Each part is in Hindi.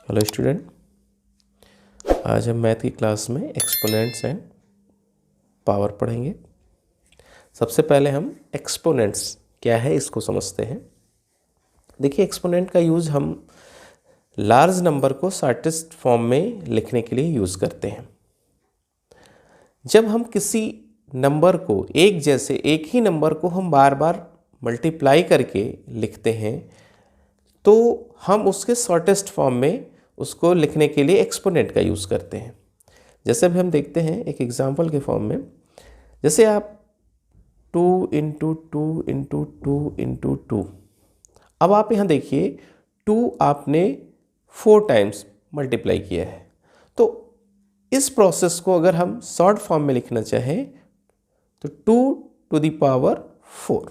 हेलो स्टूडेंट, आज हम मैथ की क्लास में एक्सपोनेंट्स एंड पावर पढ़ेंगे। सबसे पहले हम एक्सपोनेंट्स क्या है इसको समझते हैं। देखिए, एक्सपोनेंट का यूज़ हम लार्ज नंबर को शॉर्टेस्ट फॉर्म में लिखने के लिए यूज़ करते हैं। जब हम किसी नंबर को एक ही नंबर को हम बार बार मल्टीप्लाई करके लिखते हैं तो हम उसके शॉर्टेस्ट फॉर्म में उसको लिखने के लिए एक्सपोनेंट का यूज़ करते हैं। जैसे अभी हम देखते हैं एक एग्जांपल के फॉर्म में, जैसे आप 2 into two into two into two, अब आप यहाँ देखिए 2 आपने 4 टाइम्स मल्टीप्लाई किया है। तो इस प्रोसेस को अगर हम शॉर्ट फॉर्म में लिखना चाहें तो 2 टू द पावर 4,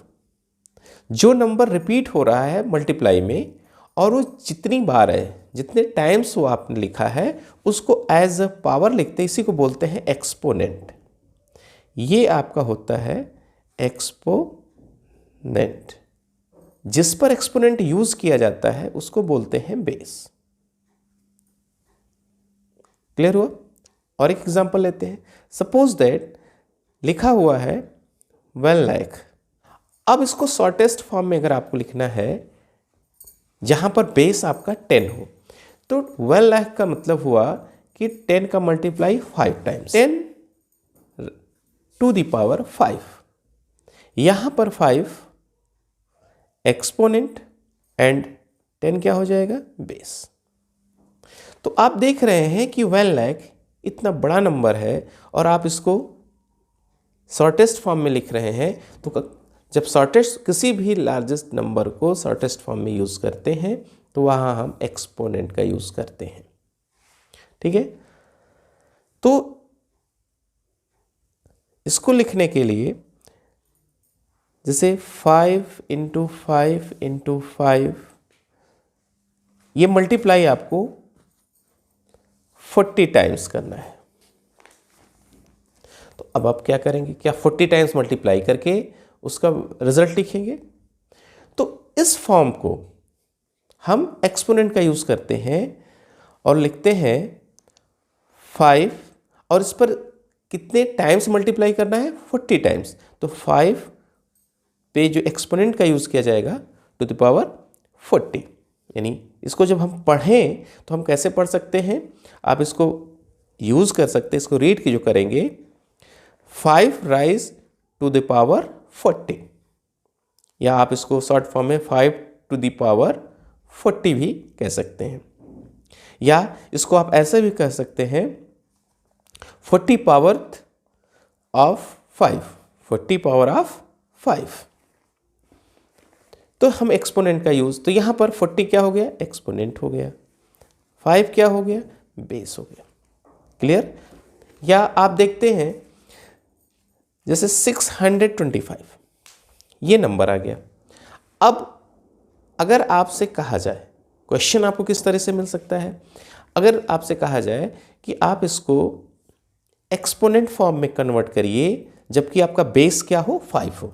जो नंबर रिपीट हो रहा है मल्टीप्लाई में और वो जितनी बार है, जितने टाइम्स वो आपने लिखा है उसको एज अ पावर लिखते हैं, इसी को बोलते हैं एक्सपोनेंट। ये आपका होता है एक्सपोनेंट। जिस पर एक्सपोनेंट यूज किया जाता है उसको बोलते हैं बेस। क्लियर हुआ? और एक एग्जांपल लेते हैं। सपोज दैट लिखा हुआ है 1 लाख। अब इसको शॉर्टेस्ट फॉर्म में अगर आपको लिखना है जहां पर बेस आपका 10 हो, तो 1 लाख का मतलब हुआ कि 10 का multiply 5 times, 10 to the power 5। यहां पर 5 एक्सपोनेंट एंड 10 क्या हो जाएगा? बेस। तो आप देख रहे हैं कि 1 लाख इतना बड़ा नंबर है और आप इसको शॉर्टेस्ट फॉर्म में लिख रहे हैं। तो जब शॉर्टेस्ट किसी भी लार्जेस्ट नंबर को शॉर्टेस्ट फॉर्म में यूज़ करते हैं तो वहाँ हम एक्सपोनेंट का यूज़ करते हैं। ठीक है, तो इसको लिखने के लिए जैसे 5 इंटू 5 इंटू 5, ये मल्टीप्लाई आपको 40 टाइम्स करना है। तो अब आप क्या करेंगे? क्या 40 टाइम्स मल्टीप्लाई करके उसका रिजल्ट लिखेंगे? तो इस फॉर्म को हम एक्सपोनेंट का यूज़ करते हैं और लिखते हैं 5, और इस पर कितने टाइम्स मल्टीप्लाई करना है? 40 टाइम्स। तो 5 पे जो एक्सपोनेंट का यूज़ किया जाएगा टू द पावर 40। यानी इसको जब हम पढ़ें तो हम कैसे पढ़ सकते हैं? आप इसको यूज़ कर सकते हैं, इसको रीड की जो करेंगे 5 राइज टू द पावर 40, या आप इसको शॉर्ट फॉर्म में 5 टू द पावर 40 भी कह सकते हैं, या इसको आप ऐसे भी कह सकते हैं 40 पावर ऑफ 5, 40 पावर ऑफ 5। तो हम एक्सपोनेंट का यूज, तो यहां पर 40 क्या हो गया? एक्सपोनेंट हो गया। 5 क्या हो गया? बेस हो गया। क्लियर? या आप देखते हैं जैसे 625, ये नंबर आ गया। अब अगर आपसे कहा जाए, क्वेश्चन आपको किस तरह से मिल सकता है? अगर आपसे कहा जाए कि आप इसको एक्सपोनेंट फॉर्म में कन्वर्ट करिए जबकि आपका बेस क्या हो? 5 हो,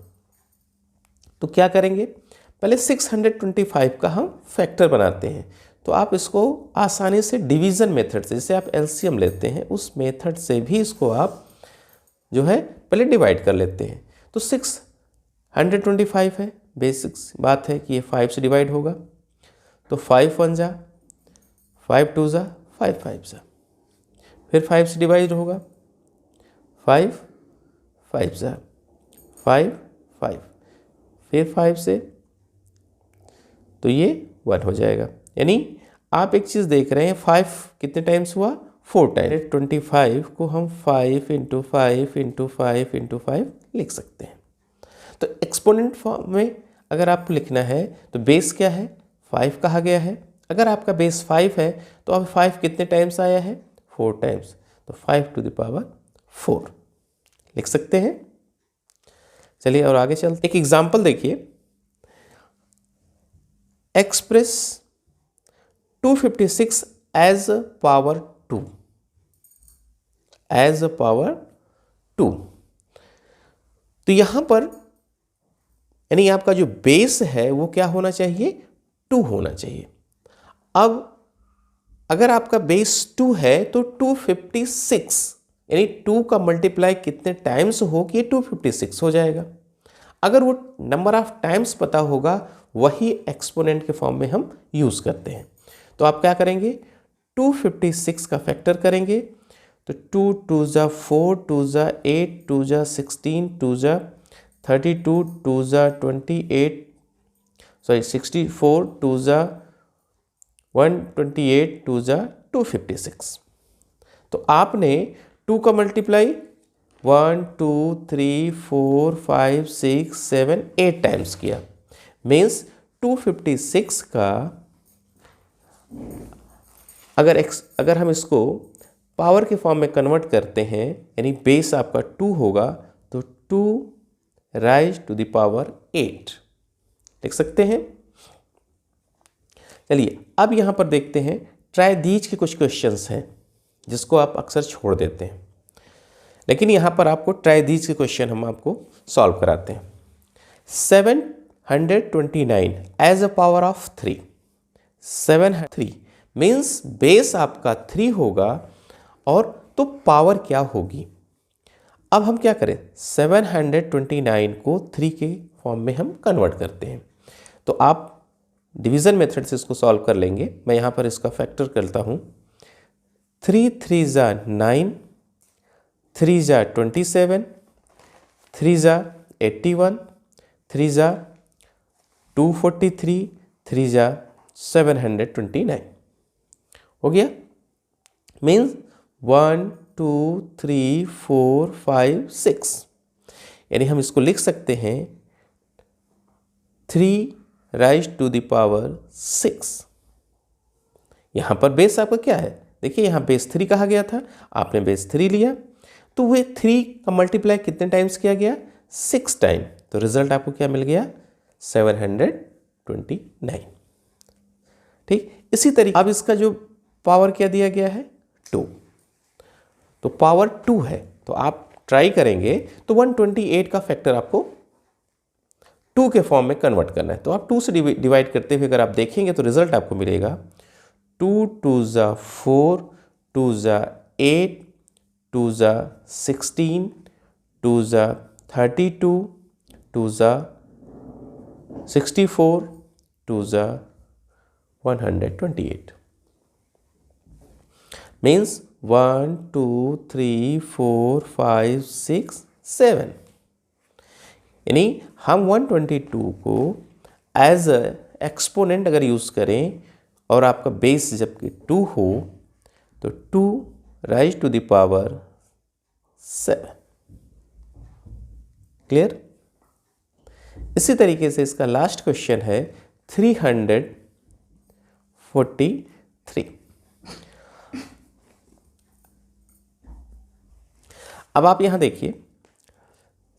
तो क्या करेंगे? पहले 625 का हम फैक्टर बनाते हैं। तो आप इसको आसानी से डिवीजन मेथड से, जैसे आप एलसीएम लेते हैं उस मेथड से भी इसको आप जो है पहले डिवाइड कर लेते हैं। तो 625 है, बेसिक बात है कि ये 5 से डिवाइड होगा। तो 5 1 जा, 5 2 जा, 5 5 जा, फिर 5 से डिवाइड होगा, 5 5 जा, 5 5, फिर 5 से, तो ये 1 हो जाएगा। यानी आप एक चीज़ देख रहे हैं, 5 कितने टाइम्स हुआ? 4 टाइम्स। 25 को हम 5 इंटू 5 इंटू 5 इंटू 5 लिख सकते हैं। तो एक्सपोनेंट फॉर्म में अगर आपको लिखना है तो बेस क्या है? 5 कहा गया है। अगर आपका बेस 5 है तो अब 5 कितने टाइम्स आया है? 4 टाइम्स। तो 5 टू द पावर 4 लिख सकते हैं। चलिए और आगे चलते। एक एग्जांपल देखिए, express 256 as a power 2, as a power 2। तो यहां पर यानी आपका जो बेस है वो क्या होना चाहिए? 2 होना चाहिए। अब अगर आपका बेस 2 है तो 256 यानी 2 का मल्टीप्लाई कितने टाइम्स हो कि ये 256 हो जाएगा। अगर वो नंबर ऑफ टाइम्स पता होगा वही एक्सपोनेंट के फॉर्म में हम यूज़ करते हैं। तो आप क्या करेंगे, 256 का फैक्टर करेंगे तो 2 2 जा 4 2 जा 8 2 जा 16 2 जा 32 2 जा 28 सॉरी 64 2 जा 128 2 जा 256। तो आपने 2 का मल्टीप्लाई 1 2 3 4 5 6 7 8 टाइम्स किया, मीन्स 256 का अगर हम इसको पावर के फॉर्म में कन्वर्ट करते हैं यानी बेस आपका 2 होगा तो 2 राइज टू द पावर 8 लिख सकते हैं। चलिए अब यहाँ पर देखते हैं ट्राई दीज के कुछ क्वेश्चंस हैं जिसको आप अक्सर छोड़ देते हैं, लेकिन यहाँ पर आपको ट्राई दीज के क्वेश्चन हम आपको सॉल्व कराते हैं। 729 as a power of 3, 703 means base आपका 3 होगा और तो पावर क्या होगी। अब हम क्या करें, 729 को 3 के फॉर्म में हम कन्वर्ट करते हैं। तो आप डिवीज़न मेथड से इसको सॉल्व कर लेंगे। मैं यहाँ पर इसका फैक्टर करता हूँ। 3 3 जा 9, 3 जा 27, 3 जा 81, 3 जा 243, 3 जा 729 हो गया। मीन्स 1 2 3 4 5 6 यानी हम इसको लिख सकते हैं 3 राइज टू द पावर 6। यहाँ पर बेस आपका क्या है, देखिए यहाँ बेस 3 कहा गया था, आपने बेस 3 लिया तो वे 3 का मल्टीप्लाई कितने टाइम्स किया गया, 6 टाइम। तो रिजल्ट आपको क्या मिल गया, 729। ठीक, इसी तरीके अब इसका जो पावर क्या दिया गया है 2, तो पावर 2 है तो आप ट्राई करेंगे तो 128 का फैक्टर आपको 2 के फॉर्म में कन्वर्ट करना है। तो आप 2 से डिवाइड करते हुए अगर आप देखेंगे तो रिजल्ट आपको मिलेगा 2 2 जा 4 2 जा 8 2 जा 16 2 जा 32 2 जा 64 2 जा 128 मीन्स 1 2 3 4 5 6 7 यानी हम 122 को एज अ एक्सपोनेंट अगर यूज़ करें और आपका बेस जबकि 2 हो तो 2 raise to the power 7। Clear. इसी तरीके से इसका लास्ट क्वेश्चन है 343। अब आप यहां देखिए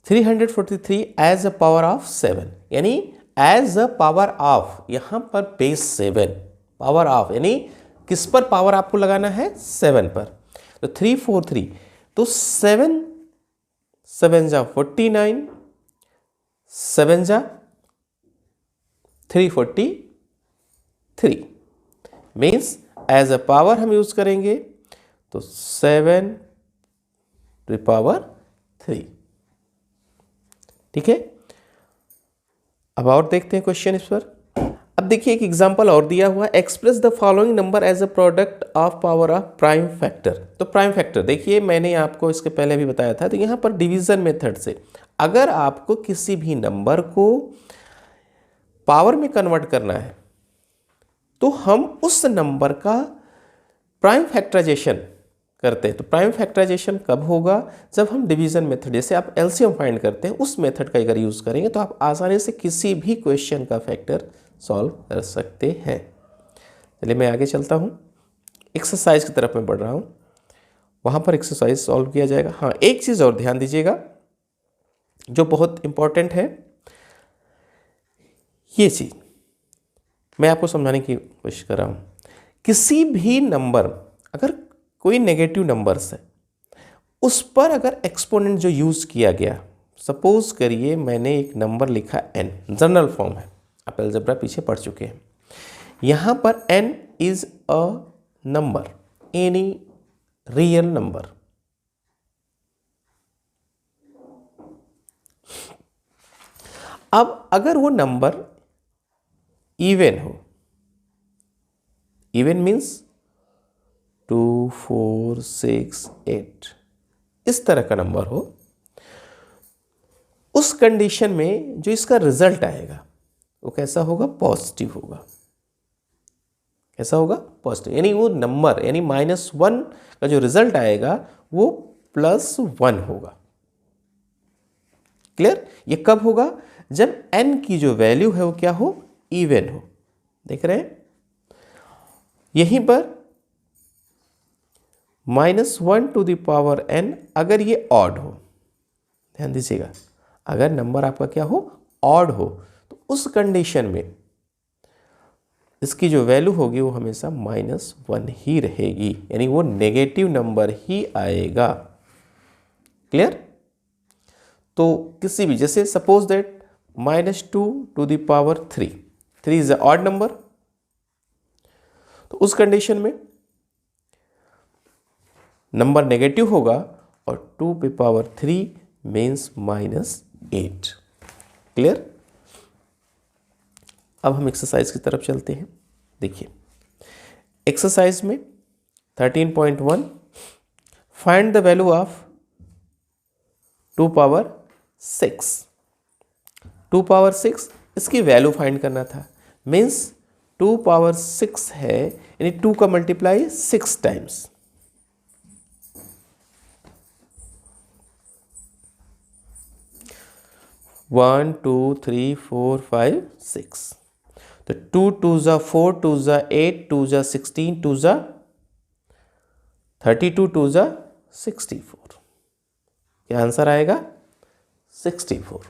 343 एज अ पावर ऑफ 7 यानी एज अ पावर ऑफ, यहां पर बेस 7 पावर ऑफ यानी किस पर पावर आपको लगाना है, 7 पर। तो 343 तो 7 7 जा 49 7 जा 343 मीन्स एज अ पावर हम यूज करेंगे तो 7 टू द पावर 3। ठीक है, अब और देखते हैं क्वेश्चन इस पर। अब देखिए एक एग्जांपल और दिया हुआ, express the following number as a product of power of prime factor. तो प्राइम फैक्टर देखिए मैंने आपको इसके पहले भी बताया था, तो यहाँ पर डिवीजन मेथड से अगर आपको किसी भी नंबर को पावर में कन्वर्ट करना है तो हम उस नंबर का प्राइम फैक्टराइजेशन करते हैं। तो प्राइम फैक्टराइजेशन कब होगा, जब हम डिवीजन मेथड जैसे आप एलसीएम फाइंड करते हैं उस मेथड का अगर यूज़ करेंगे तो आप आसानी से किसी भी क्वेश्चन का फैक्टर सॉल्व कर सकते हैं। चलिए मैं आगे चलता हूँ, एक्सरसाइज की तरफ मैं बढ़ रहा हूँ, वहाँ पर एक्सरसाइज सॉल्व किया जाएगा। हाँ, एक चीज़ और ध्यान दीजिएगा जो बहुत इंपॉर्टेंट है, ये चीज़ मैं आपको समझाने की कोशिश कर रहा हूँ। किसी भी नंबर अगर कोई नेगेटिव नंबर्स है उस पर अगर एक्सपोनेंट जो यूज़ किया गया, सपोज करिए मैंने एक नंबर लिखा n, जनरल फॉर्म है, आप अलजेब्रा पीछे पढ़ चुके हैं। यहाँ पर n is a number, any real number. अब अगर वो नंबर इवन हो, इवन मीन्स 2, 4, 6, 8 इस तरह का नंबर हो, उस कंडीशन में जो इसका रिजल्ट आएगा वो कैसा होगा? पॉजिटिव होगा। कैसा होगा? पॉजिटिव। यानी वो नंबर यानी -1 का जो रिजल्ट आएगा वो +1 होगा। क्लियर? ये कब होगा? जब n की जो वैल्यू है वो क्या हो? इवन हो। देख रहे हैं यहीं पर -1n अगर ये ऑड हो, ध्यान दीजिएगा, अगर नंबर आपका क्या हो? ऑड हो, तो उस कंडीशन में इसकी जो वैल्यू होगी वो हमेशा -1 ही रहेगी, यानी वो नेगेटिव नंबर ही आएगा। क्लियर? तो किसी भी, जैसे suppose that -2 3 is a odd number, तो उस कंडीशन में नंबर नेगेटिव होगा और 2 मीन्स -8। क्लियर? अब हम एक्सरसाइज की तरफ चलते हैं। देखिए एक्सरसाइज में 13.1 find the value of 2 power 6 इसकी वैल्यू फाइंड करना था। मीन्स 2 पावर 6 है, यानी 2 का मल्टीप्लाई 6 टाइम्स। वन 2 3 4 5 6, तो 2 2 ज़ा 4 2 ज़ा 8 2 ज़ा 16 2 ज़ा 32 2 ज़ा 64। क्या आंसर आएगा? 64।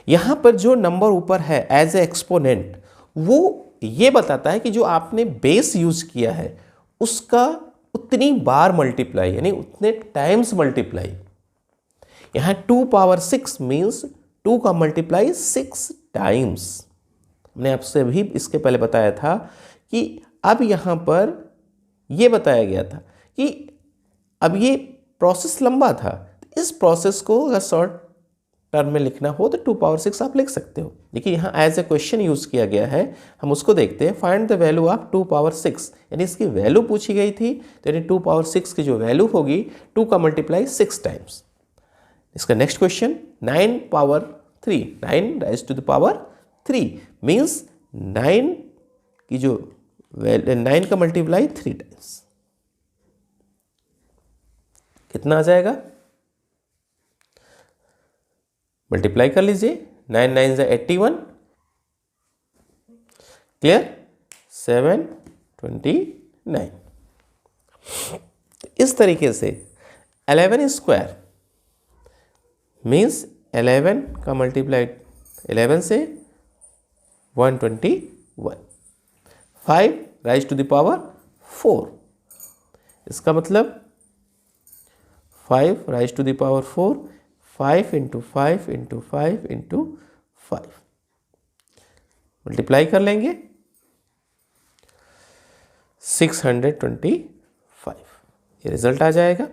यहां पर जो नंबर ऊपर है एज ए एक्सपोनेंट, वो ये बताता है कि जो आपने बेस यूज किया है उसका उतनी बार मल्टीप्लाई, यानी उतने टाइम्स मल्टीप्लाई। यहां 2 पावर 6 मीन्स 2 का मल्टीप्लाई 6 टाइम्स। मैंने आपसे भी इसके पहले बताया था कि अब यहां पर यह बताया गया था कि अब ये प्रोसेस लंबा था, इस प्रोसेस को अगर शॉर्ट टर्म में लिखना हो तो 2 पावर 6 आप लिख सकते हो। देखिए यहाँ एज ए क्वेश्चन यूज किया गया है, हम उसको देखते हैं। Find the value of 2 power 6, यानी इसकी वैल्यू पूछी गई थी, तो यानी 2 पावर 6 की जो वैल्यू होगी 2 का मल्टीप्लाई 6 टाइम्स। इसका next question 9 power 3, 9 raise to the power 3 means 9 की जो 9 का मल्टीप्लाई 3 टाइम्स। कितना आ जाएगा? मल्टीप्लाई कर लीजिए, 9 9 ज़ा 81। क्लियर? 729। इस तरीके से 11 स्क्वायर मीन्स 11 का मल्टीप्लाई 11 से 121। 5 राइज टू द पावर 4, इसका मतलब 5 raise to the power 4, 5 into 5 into 5 into 5 multiply कर लेंगे 625, ये रिजल्ट आ जाएगा।